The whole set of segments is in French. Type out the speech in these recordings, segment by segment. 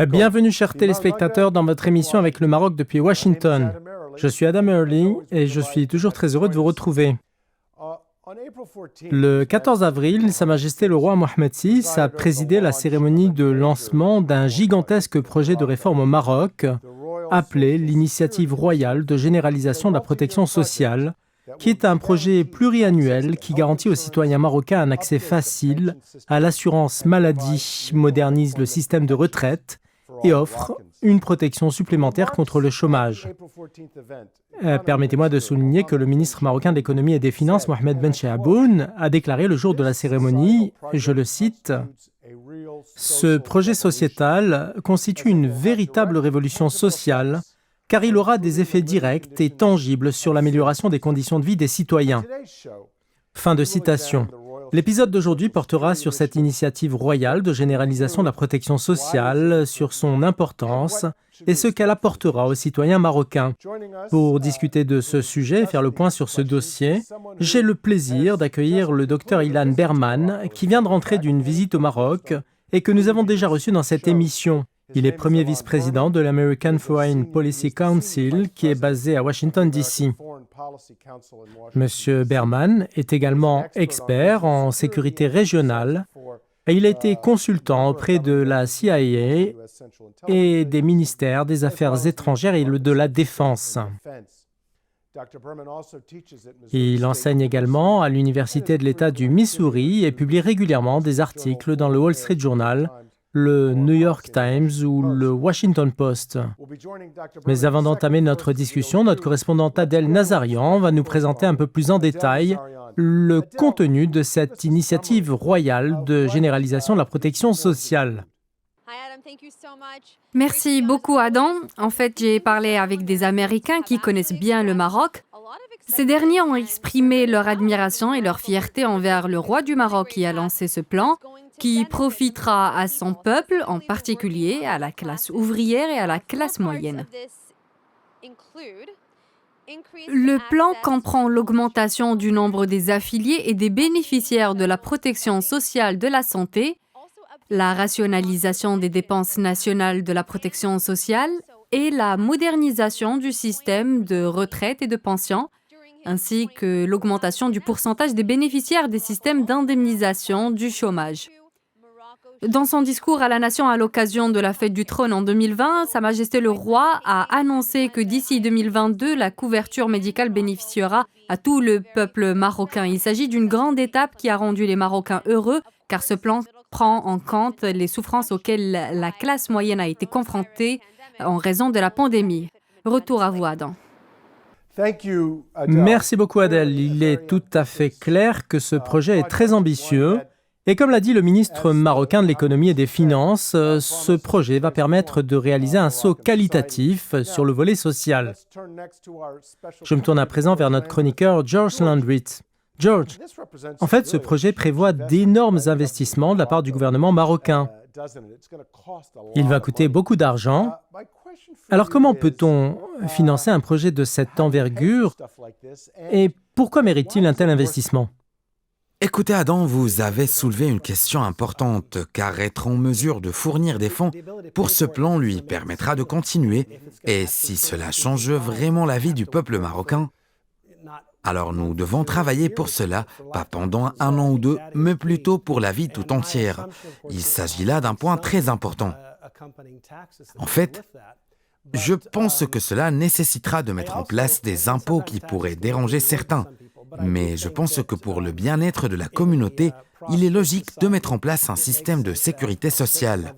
Bienvenue chers téléspectateurs dans votre émission avec le Maroc depuis Washington. Je suis Adam Early et je suis toujours très heureux de vous retrouver. Le 14 avril, Sa Majesté le roi Mohammed VI a présidé la cérémonie de lancement d'un gigantesque projet de réforme au Maroc, appelé l'Initiative royale de généralisation de la protection sociale, qui est un projet pluriannuel qui garantit aux citoyens marocains un accès facile à l'assurance maladie, modernise le système de retraite et offre une protection supplémentaire contre le chômage. Permettez-moi de souligner que le ministre marocain de l'économie et des finances, Mohamed Ben Cheaboun, a déclaré le jour de la cérémonie, je le cite, « Ce projet sociétal constitue une véritable révolution sociale car il aura des effets directs et tangibles sur l'amélioration des conditions de vie des citoyens. » Fin de citation. L'épisode d'aujourd'hui portera sur cette initiative royale de généralisation de la protection sociale, sur son importance et ce qu'elle apportera aux citoyens marocains. Pour discuter de ce sujet et faire le point sur ce dossier, j'ai le plaisir d'accueillir le Dr Ilan Berman, qui vient de rentrer d'une visite au Maroc et que nous avons déjà reçu dans cette émission. Il est premier vice-président de l'American Foreign Policy Council, qui est basé à Washington, D.C. Monsieur Berman est également expert en sécurité régionale et il a été consultant auprès de la CIA et des ministères des Affaires étrangères et de la Défense. Il enseigne également à l'Université de l'État du Missouri et publie régulièrement des articles dans le Wall Street Journal, le New York Times ou le Washington Post. Mais avant d'entamer notre discussion, notre correspondante Adèle Nazarian va nous présenter un peu plus en détail le contenu de cette initiative royale de généralisation de la protection sociale. Merci beaucoup, Adam. En fait, j'ai parlé avec des Américains qui connaissent bien le Maroc. Ces derniers ont exprimé leur admiration et leur fierté envers le roi du Maroc qui a lancé ce plan, qui profitera à son peuple, en particulier à la classe ouvrière et à la classe moyenne. Le plan comprend l'augmentation du nombre des affiliés et des bénéficiaires de la protection sociale de la santé, la rationalisation des dépenses nationales de la protection sociale et la modernisation du système de retraite et de pension, ainsi que l'augmentation du pourcentage des bénéficiaires des systèmes d'indemnisation du chômage. Dans son discours à la nation à l'occasion de la fête du trône en 2020, Sa Majesté le roi a annoncé que d'ici 2022, la couverture médicale bénéficiera à tout le peuple marocain. Il s'agit d'une grande étape qui a rendu les Marocains heureux, car ce plan prend en compte les souffrances auxquelles la classe moyenne a été confrontée en raison de la pandémie. Retour à vous, Adam. Merci beaucoup, Adèle. Il est tout à fait clair que ce projet est très ambitieux. Et comme l'a dit le ministre marocain de l'économie et des finances, ce projet va permettre de réaliser un saut qualitatif sur le volet social. Je me tourne à présent vers notre chroniqueur George Landry. George, en fait, ce projet prévoit d'énormes investissements de la part du gouvernement marocain. Il va coûter beaucoup d'argent. Alors comment peut-on financer un projet de cette envergure et pourquoi mérite-t-il un tel investissement ? Écoutez Adam, vous avez soulevé une question importante, car être en mesure de fournir des fonds pour ce plan lui permettra de continuer, et si cela change vraiment la vie du peuple marocain, alors nous devons travailler pour cela, pas pendant 1 an ou 2, mais plutôt pour la vie tout entière. Il s'agit là d'un point très important. En fait, je pense que cela nécessitera de mettre en place des impôts qui pourraient déranger certains. Mais je pense que pour le bien-être de la communauté, il est logique de mettre en place un système de sécurité sociale.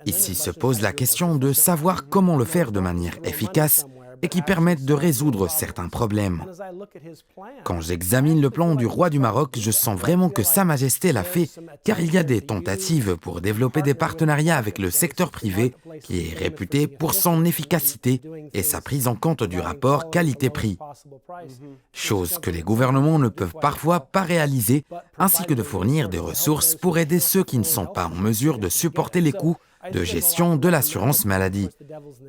Ici se pose la question de savoir comment le faire de manière efficace et qui permette de résoudre certains problèmes. Quand j'examine le plan du roi du Maroc, je sens vraiment que Sa Majesté l'a fait, car il y a des tentatives pour développer des partenariats avec le secteur privé qui est réputé pour son efficacité et sa prise en compte du rapport qualité-prix. Chose que les gouvernements ne peuvent parfois pas réaliser, ainsi que de fournir des ressources pour aider ceux qui ne sont pas en mesure de supporter les coûts de gestion de l'assurance maladie.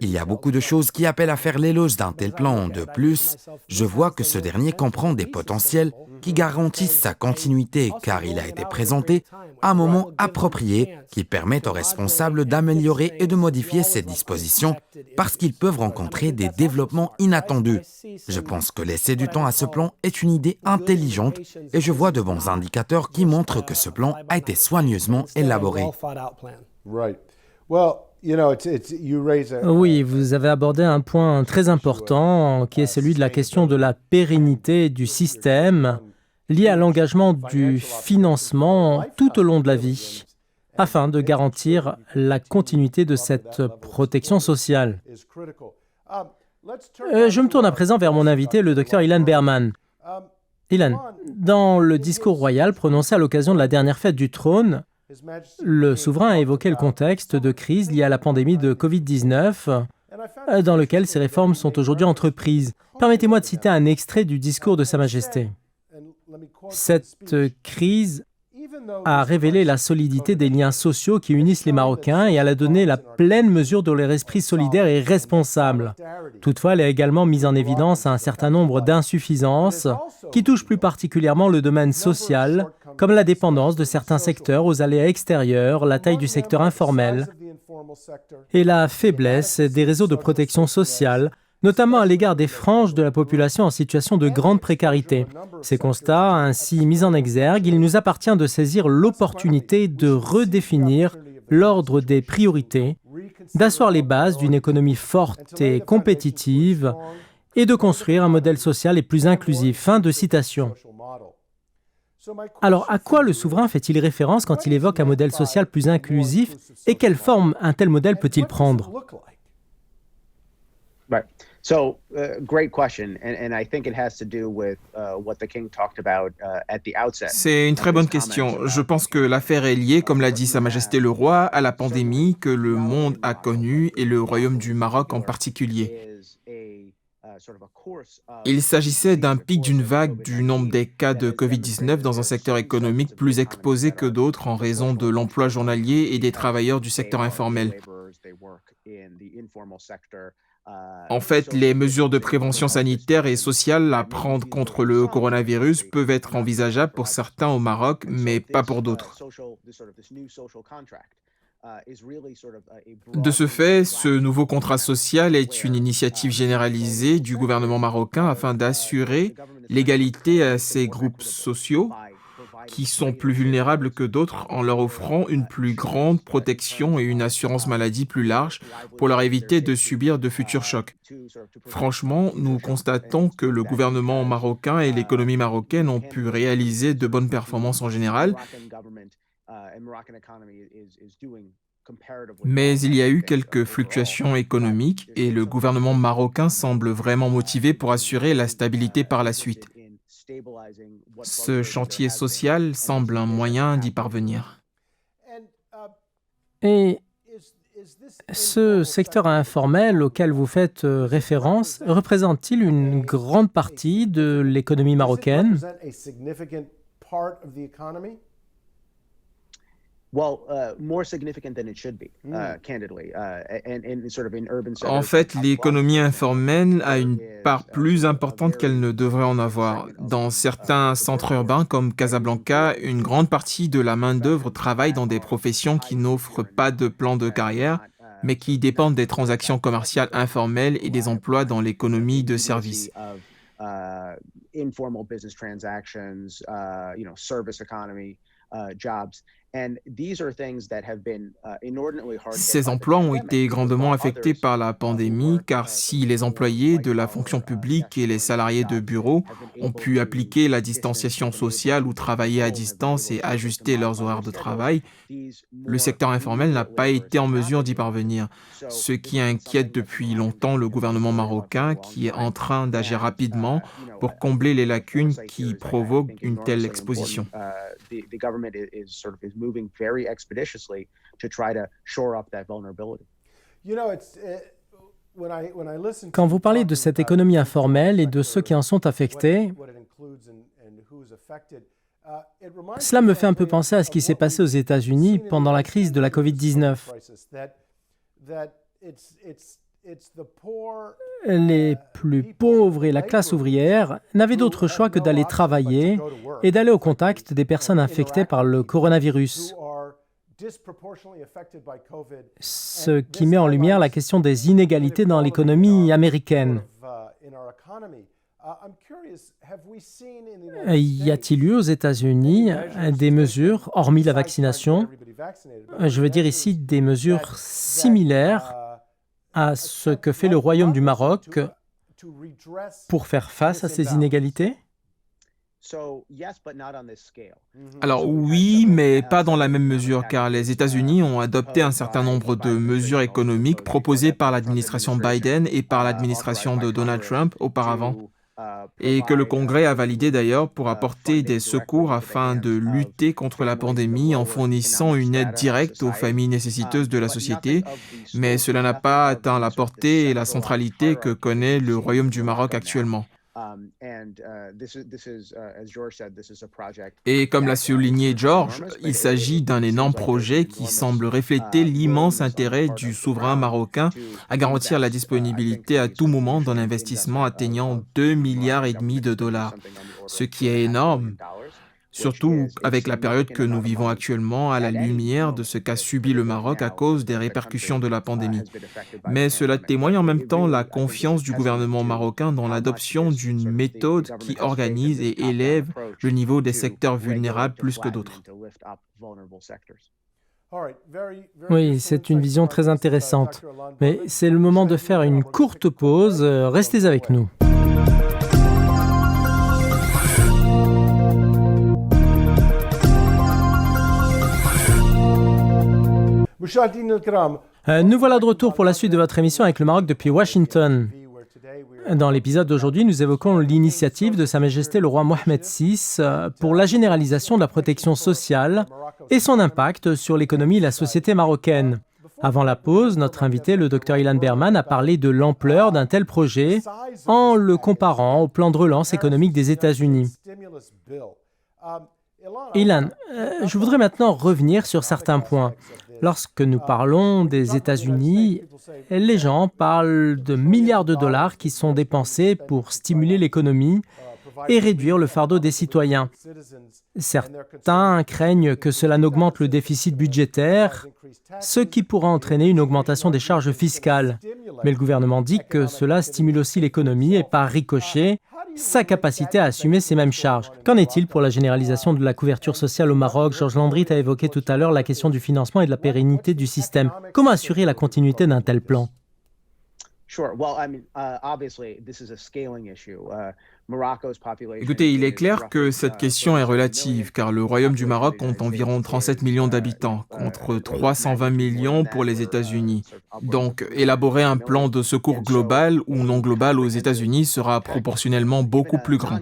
Il y a beaucoup de choses qui appellent à faire l'éloge d'un tel plan. De plus, je vois que ce dernier comprend des potentiels qui garantissent sa continuité car il a été présenté à un moment approprié qui permet aux responsables d'améliorer et de modifier ces dispositions parce qu'ils peuvent rencontrer des développements inattendus. Je pense que laisser du temps à ce plan est une idée intelligente et je vois de bons indicateurs qui montrent que ce plan a été soigneusement élaboré. Oui, vous avez abordé un point très important qui est celui de la question de la pérennité du système lié à l'engagement du financement tout au long de la vie afin de garantir la continuité de cette protection sociale. Je me tourne à présent vers mon invité, le Dr Ilan Berman. Ilan, dans le discours royal prononcé à l'occasion de la dernière fête du trône, le souverain a évoqué le contexte de crise lié à la pandémie de Covid-19, dans lequel ces réformes sont aujourd'hui entreprises. Permettez-moi de citer un extrait du discours de Sa Majesté. Cette crise a révélé la solidité des liens sociaux qui unissent les Marocains et elle a donné la pleine mesure de leur esprit solidaire et responsable. Toutefois, elle a également mis en évidence un certain nombre d'insuffisances qui touchent plus particulièrement le domaine social, comme la dépendance de certains secteurs aux aléas extérieurs, la taille du secteur informel et la faiblesse des réseaux de protection sociale, notamment à l'égard des franges de la population en situation de grande précarité. Ces constats ainsi mis en exergue, il nous appartient de saisir l'opportunité de redéfinir l'ordre des priorités, d'asseoir les bases d'une économie forte et compétitive et de construire un modèle social et plus inclusif. Fin de citation. Alors, à quoi le souverain fait-il référence quand il évoque un modèle social plus inclusif et quelle forme un tel modèle peut-il prendre ? Right. So, great question, and I think it has to do with what the king talked about at the outset. C'est une très bonne question. Je pense que l'affaire est liée, comme l'a dit Sa Majesté le Roi, à la pandémie que le monde a connue et le Royaume du Maroc en particulier. Il s'agissait d'un pic d'une vague du nombre des cas de Covid-19 dans un secteur économique plus exposé que d'autres en raison de l'emploi journalier et des travailleurs du secteur informel. En fait, les mesures de prévention sanitaire et sociale à prendre contre le coronavirus peuvent être envisageables pour certains au Maroc, mais pas pour d'autres. De ce fait, ce nouveau contrat social est une initiative généralisée du gouvernement marocain afin d'assurer l'égalité à ces groupes sociaux qui sont plus vulnérables que d'autres en leur offrant une plus grande protection et une assurance maladie plus large pour leur éviter de subir de futurs chocs. Franchement, nous constatons que le gouvernement marocain et l'économie marocaine ont pu réaliser de bonnes performances en général, mais il y a eu quelques fluctuations économiques et le gouvernement marocain semble vraiment motivé pour assurer la stabilité par la suite. Ce chantier social semble un moyen d'y parvenir. Et ce secteur informel auquel vous faites référence représente-t-il une grande partie de l'économie marocaine ? En fait, l'économie informelle a une part plus importante qu'elle ne devrait en avoir. Dans certains centres urbains comme Casablanca, une grande partie de la main-d'œuvre travaille dans des professions qui n'offrent pas de plan de carrière, mais qui dépendent des transactions commerciales informelles et des emplois dans l'économie de services. Ces emplois ont été grandement affectés par la pandémie car si les employés de la fonction publique et les salariés de bureau ont pu appliquer la distanciation sociale ou travailler à distance et ajuster leurs horaires de travail, le secteur informel n'a pas été en mesure d'y parvenir, ce qui inquiète depuis longtemps le gouvernement marocain qui est en train d'agir rapidement pour combler les lacunes qui provoquent une telle exposition. Quand vous parlez de cette économie informelle et de ceux qui en sont affectés, Cela me fait un peu penser à ce qui s'est passé aux États-Unis pendant la crise de la COVID-19. Les plus pauvres et la classe ouvrière n'avaient d'autre choix que d'aller travailler et d'aller au contact des personnes infectées par le coronavirus. Ce qui met en lumière la question des inégalités dans l'économie américaine. Y a-t-il eu aux États-Unis des mesures, hormis la vaccination, je veux dire ici des mesures similaires à ce que fait le Royaume du Maroc pour faire face à ces inégalités? Alors oui, mais pas dans la même mesure, car les États-Unis ont adopté un certain nombre de mesures économiques proposées par l'administration Biden et par l'administration de Donald Trump auparavant, et que le Congrès a validé d'ailleurs pour apporter des secours afin de lutter contre la pandémie en fournissant une aide directe aux familles nécessiteuses de la société, mais cela n'a pas atteint la portée et la centralité que connaît le Royaume du Maroc actuellement. Et comme l'a souligné George, il s'agit d'un énorme projet qui semble refléter l'immense intérêt du souverain marocain à garantir la disponibilité à tout moment d'un investissement atteignant 2,5 milliards de dollars, ce qui est énorme, surtout avec la période que nous vivons actuellement à la lumière de ce qu'a subi le Maroc à cause des répercussions de la pandémie. Mais cela témoigne en même temps la confiance du gouvernement marocain dans l'adoption d'une méthode qui organise et élève le niveau des secteurs vulnérables plus que d'autres. Oui, c'est une vision très intéressante. Mais c'est le moment de faire une courte pause. Restez avec nous. Nous voilà de retour pour la suite de votre émission avec le Maroc depuis Washington. Dans l'épisode d'aujourd'hui, nous évoquons l'initiative de Sa Majesté le roi Mohammed VI pour la généralisation de la protection sociale et son impact sur l'économie et la société marocaine. Avant la pause, notre invité, le Dr Ilan Berman, a parlé de l'ampleur d'un tel projet en le comparant au plan de relance économique des États-Unis. Ilan, je voudrais maintenant revenir sur certains points. Lorsque nous parlons des États-Unis, les gens parlent de milliards de dollars qui sont dépensés pour stimuler l'économie et réduire le fardeau des citoyens. Certains craignent que cela n'augmente le déficit budgétaire, ce qui pourra entraîner une augmentation des charges fiscales. Mais le gouvernement dit que cela stimule aussi l'économie et par ricochet, sa capacité à assumer ces mêmes charges. Qu'en est-il pour la généralisation de la couverture sociale au Maroc? Georges Landry a évoqué tout à l'heure la question du financement et de la pérennité du système. Comment assurer la continuité d'un tel plan? Écoutez, il est clair que cette question est relative, car le Royaume du Maroc compte environ 37 millions d'habitants, contre 320 millions pour les États-Unis. Donc, élaborer un plan de secours global ou non global aux États-Unis sera proportionnellement beaucoup plus grand.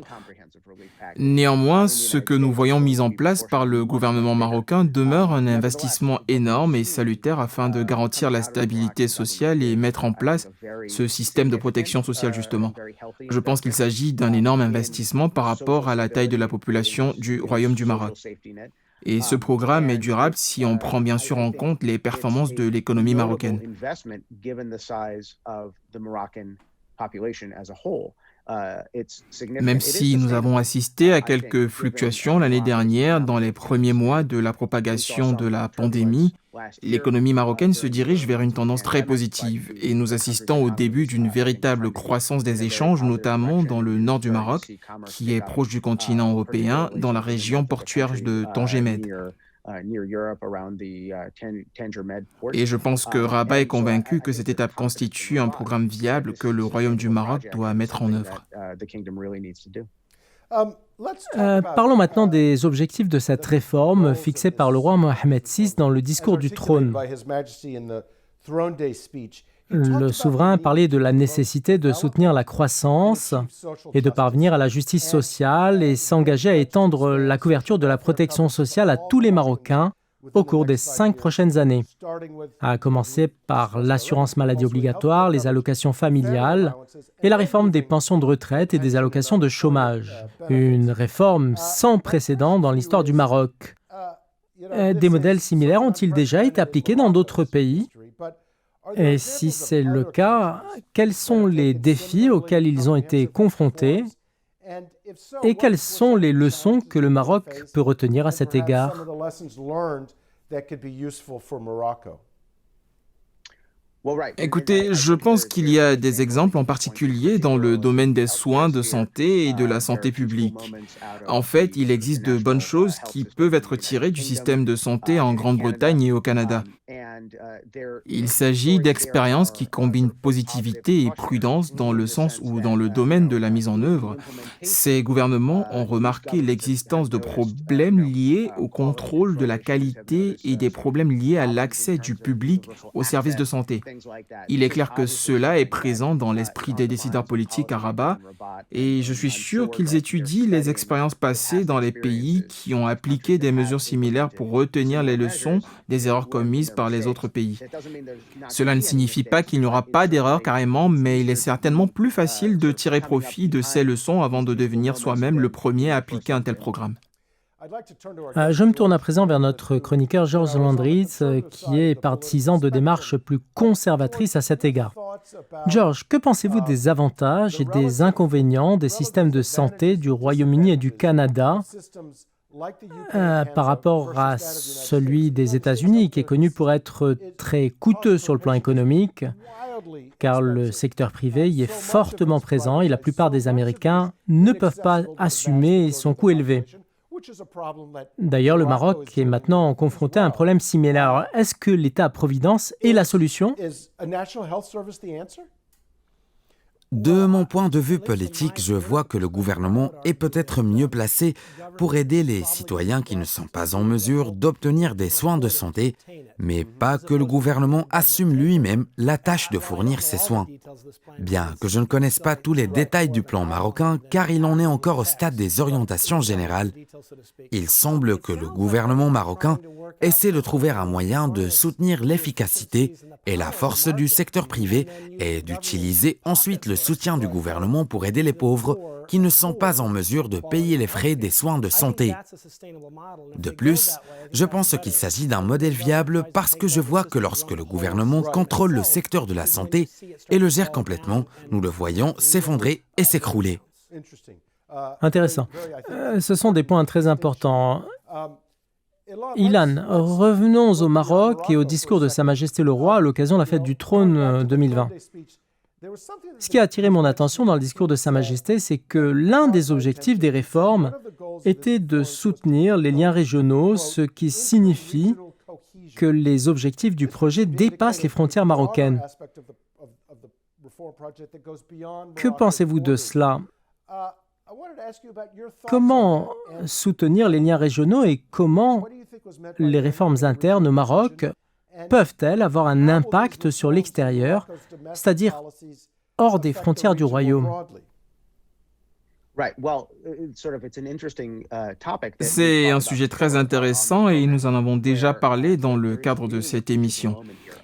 Néanmoins, ce que nous voyons mis en place par le gouvernement marocain demeure un investissement énorme et salutaire afin de garantir la stabilité sociale et mettre en place ce système de protection sociale justement. Je pense qu'il s'agit d'un énorme investissement par rapport à la taille de la population du Royaume du Maroc. Et ce programme est durable si on prend bien sûr en compte les performances de l'économie marocaine. Même si nous avons assisté à quelques fluctuations l'année dernière dans les premiers mois de la propagation de la pandémie, l'économie marocaine se dirige vers une tendance très positive et nous assistons au début d'une véritable croissance des échanges, notamment dans le nord du Maroc, qui est proche du continent européen, dans la région portuaire de Tanger Med. Et je pense que Rabat est convaincu que cette étape constitue un programme viable que le Royaume du Maroc doit mettre en œuvre. Parlons maintenant des objectifs de cette réforme fixée par le roi Mohammed VI dans le discours du trône. Le souverain parlait de la nécessité de soutenir la croissance et de parvenir à la justice sociale et s'engager à étendre la couverture de la protection sociale à tous les Marocains au cours des 5 prochaines années, à commencer par l'assurance maladie obligatoire, les allocations familiales et la réforme des pensions de retraite et des allocations de chômage. Une réforme sans précédent dans l'histoire du Maroc. Des modèles similaires ont-ils déjà été appliqués dans d'autres pays? Et si c'est le cas, quels sont les défis auxquels ils ont été confrontés et quelles sont les leçons que le Maroc peut retenir à cet égard? Écoutez, je pense qu'il y a des exemples en particulier dans le domaine des soins de santé et de la santé publique. En fait, il existe de bonnes choses qui peuvent être tirées du système de santé en Grande-Bretagne et au Canada. Il s'agit d'expériences qui combinent positivité et prudence dans le sens où, dans le domaine de la mise en œuvre, ces gouvernements ont remarqué l'existence de problèmes liés au contrôle de la qualité et des problèmes liés à l'accès du public aux services de santé. Il est clair que cela est présent dans l'esprit des décideurs politiques à Rabat et je suis sûr qu'ils étudient les expériences passées dans les pays qui ont appliqué des mesures similaires pour retenir les leçons des erreurs commises par les autres pays. Cela ne signifie pas qu'il n'y aura pas d'erreur carrément, mais il est certainement plus facile de tirer profit de ces leçons avant de devenir soi-même le premier à appliquer un tel programme. Je me tourne à présent vers notre chroniqueur Georges Landry, qui est partisan de démarches plus conservatrices à cet égard. Georges, que pensez-vous des avantages et des inconvénients des systèmes de santé du Royaume-Uni et du Canada par rapport à celui des États-Unis, qui est connu pour être très coûteux sur le plan économique, car le secteur privé y est fortement présent et la plupart des Américains ne peuvent pas assumer son coût élevé. D'ailleurs, le Maroc est maintenant confronté à un problème similaire. Alors, est-ce que l'État-providence est la solution? De mon point de vue politique, je vois que le gouvernement est peut-être mieux placé pour aider les citoyens qui ne sont pas en mesure d'obtenir des soins de santé, mais pas que le gouvernement assume lui-même la tâche de fournir ces soins. Bien que je ne connaisse pas tous les détails du plan marocain, car il en est encore au stade des orientations générales, il semble que le gouvernement marocain essaie de trouver un moyen de soutenir l'efficacité et la force du secteur privé et d'utiliser ensuite le soutien du gouvernement pour aider les pauvres qui ne sont pas en mesure de payer les frais des soins de santé. De plus, je pense qu'il s'agit d'un modèle viable parce que je vois que lorsque le gouvernement contrôle le secteur de la santé et le gère complètement, nous le voyons s'effondrer et s'écrouler. Intéressant. Ce sont des points très importants. Ilan, revenons au Maroc et au discours de Sa Majesté le Roi à l'occasion de la fête du trône 2020. Ce qui a attiré mon attention dans le discours de Sa Majesté, c'est que l'un des objectifs des réformes était de soutenir les liens régionaux, ce qui signifie que les objectifs du projet dépassent les frontières marocaines. Que pensez-vous de cela? Comment soutenir les liens régionaux et comment les réformes internes au Maroc peuvent-elles avoir un impact sur l'extérieur, c'est-à-dire hors des frontières du royaume? C'est un sujet très intéressant et nous en avons déjà parlé dans le cadre de cette émission.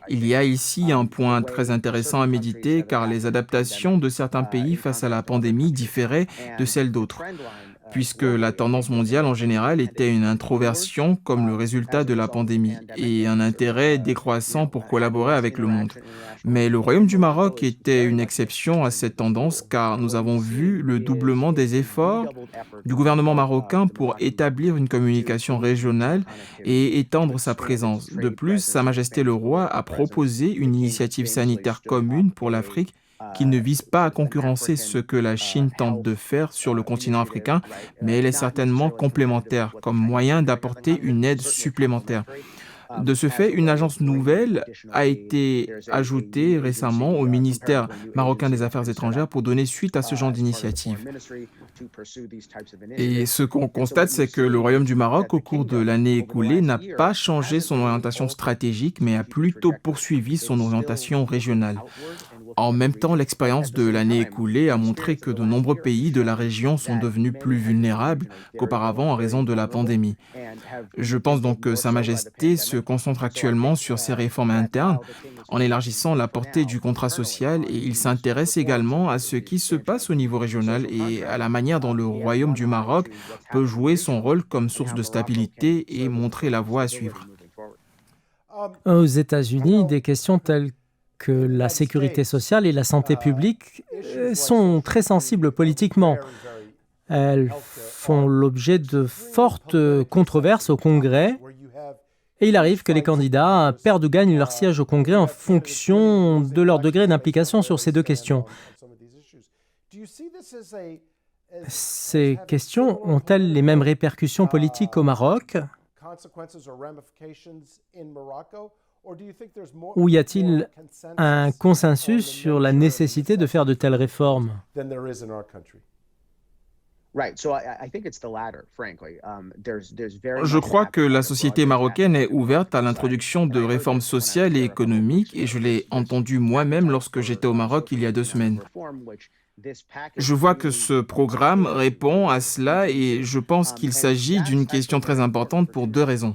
Il y a ici un point très intéressant à méditer car les adaptations de certains pays face à la pandémie différaient de celles d'autres, puisque la tendance mondiale en général était une introversion comme le résultat de la pandémie et un intérêt décroissant pour collaborer avec le monde. Mais le Royaume du Maroc était une exception à cette tendance car nous avons vu le doublement des efforts du gouvernement marocain pour établir une communication régionale et étendre sa présence. De plus, Sa Majesté le Roi a proposé une initiative sanitaire commune pour l'Afrique qui ne vise pas à concurrencer ce que la Chine tente de faire sur le continent africain, mais elle est certainement complémentaire comme moyen d'apporter une aide supplémentaire. De ce fait, une agence nouvelle a été ajoutée récemment au ministère marocain des Affaires étrangères pour donner suite à ce genre d'initiative. Et ce qu'on constate, c'est que le Royaume du Maroc, au cours de l'année écoulée, n'a pas changé son orientation stratégique, mais a plutôt poursuivi son orientation régionale. En même temps, l'expérience de l'année écoulée a montré que de nombreux pays de la région sont devenus plus vulnérables qu'auparavant en raison de la pandémie. Je pense donc que Sa Majesté se concentre actuellement sur ses réformes internes en élargissant la portée du contrat social et il s'intéresse également à ce qui se passe au niveau régional et à la manière dont le Royaume du Maroc peut jouer son rôle comme source de stabilité et montrer la voie à suivre. Aux États-Unis, des questions telles que la sécurité sociale et la santé publique sont très sensibles politiquement. Elles font l'objet de fortes controverses au Congrès et il arrive que les candidats perdent ou gagnent leur siège au Congrès en fonction de leur degré d'implication sur ces deux questions. Ces questions ont-elles les mêmes répercussions politiques au Maroc? Ou y a-t-il un consensus sur la nécessité de faire de telles réformes? Je crois que la société marocaine est ouverte à l'introduction de réformes sociales et économiques et je l'ai entendu moi-même lorsque j'étais au Maroc il y a 2 semaines. Je vois que ce programme répond à cela et je pense qu'il s'agit d'une question très importante pour 2 raisons.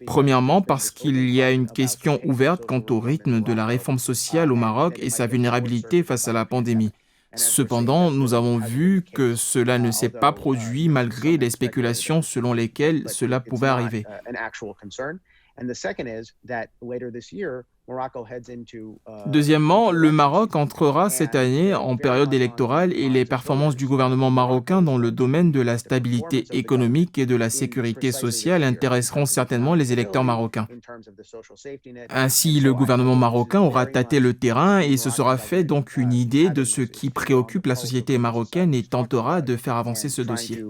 Premièrement, parce qu'il y a une question ouverte quant au rythme de la réforme sociale au Maroc et sa vulnérabilité face à la pandémie. Cependant, nous avons vu que cela ne s'est pas produit malgré les spéculations selon lesquelles cela pouvait arriver. Deuxièmement, le Maroc entrera cette année en période électorale et les performances du gouvernement marocain dans le domaine de la stabilité économique et de la sécurité sociale intéresseront certainement les électeurs marocains. Ainsi, le gouvernement marocain aura tâté le terrain et se sera fait donc une idée de ce qui préoccupe la société marocaine et tentera de faire avancer ce dossier.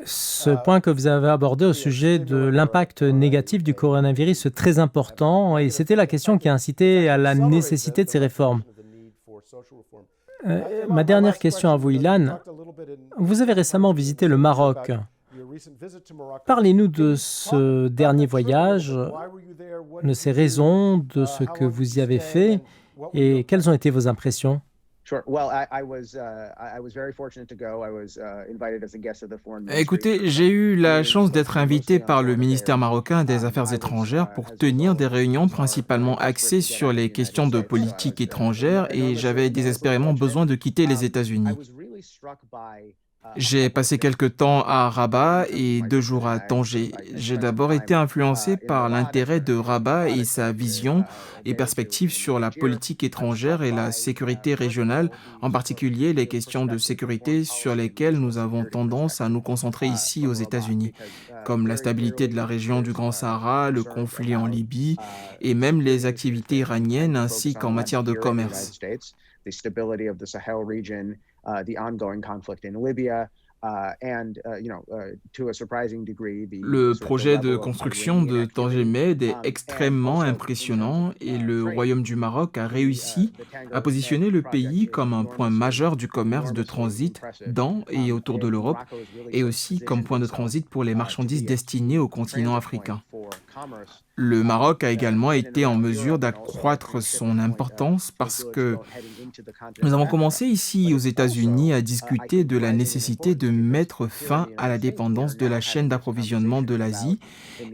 Ce point que vous avez abordé au sujet de l'impact négatif du coronavirus est très important et c'était la question qui a incité à la nécessité de ces réformes. Ma dernière question à vous, Ilan. Vous avez récemment visité le Maroc. Parlez-nous de ce dernier voyage, de ses raisons, de ce que vous y avez fait et quelles ont été vos impressions? Écoutez, j'ai eu la chance d'être invité par le ministère marocain des Affaires étrangères pour tenir des réunions principalement axées sur les questions de politique étrangère et j'avais désespérément besoin de quitter les États-Unis. J'ai passé quelque temps à Rabat et 2 jours à Tanger. J'ai d'abord été influencé par l'intérêt de Rabat et sa vision et perspective sur la politique étrangère et la sécurité régionale, en particulier les questions de sécurité sur lesquelles nous avons tendance à nous concentrer ici aux États-Unis, comme la stabilité de la région du Grand Sahara, le conflit en Libye et même les activités iraniennes ainsi qu'en matière de commerce. Le projet de construction de Tanger Med est extrêmement impressionnant et le Royaume du Maroc a réussi à positionner le pays comme un point majeur du commerce de transit dans et autour de l'Europe et aussi comme point de transit pour les marchandises destinées au continent africain. Le Maroc a également été en mesure d'accroître son importance parce que nous avons commencé ici aux États-Unis à discuter de la nécessité de mettre fin à la dépendance de la chaîne d'approvisionnement de l'Asie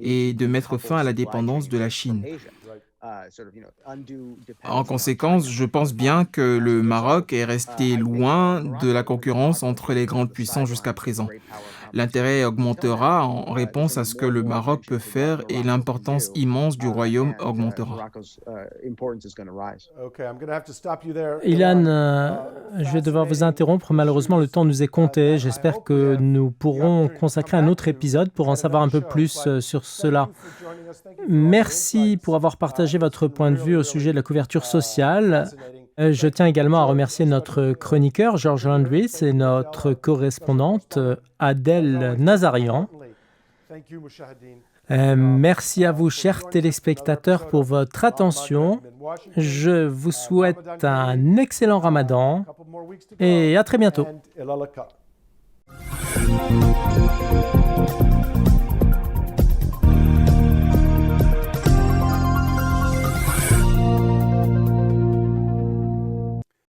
et de mettre fin à la dépendance de la Chine. En conséquence, je pense bien que le Maroc est resté loin de la concurrence entre les grandes puissances jusqu'à présent. L'intérêt augmentera en réponse à ce que le Maroc peut faire et l'importance immense du royaume augmentera. Ilan, je vais devoir vous interrompre. Malheureusement, le temps nous est compté. J'espère que nous pourrons consacrer un autre épisode pour en savoir un peu plus sur cela. Merci pour avoir partagé votre point de vue au sujet de la couverture sociale. Je tiens également à remercier notre chroniqueur George Landris et notre correspondante Adèle Nazarian. Merci à vous, chers téléspectateurs, pour votre attention. Je vous souhaite un excellent Ramadan et à très bientôt.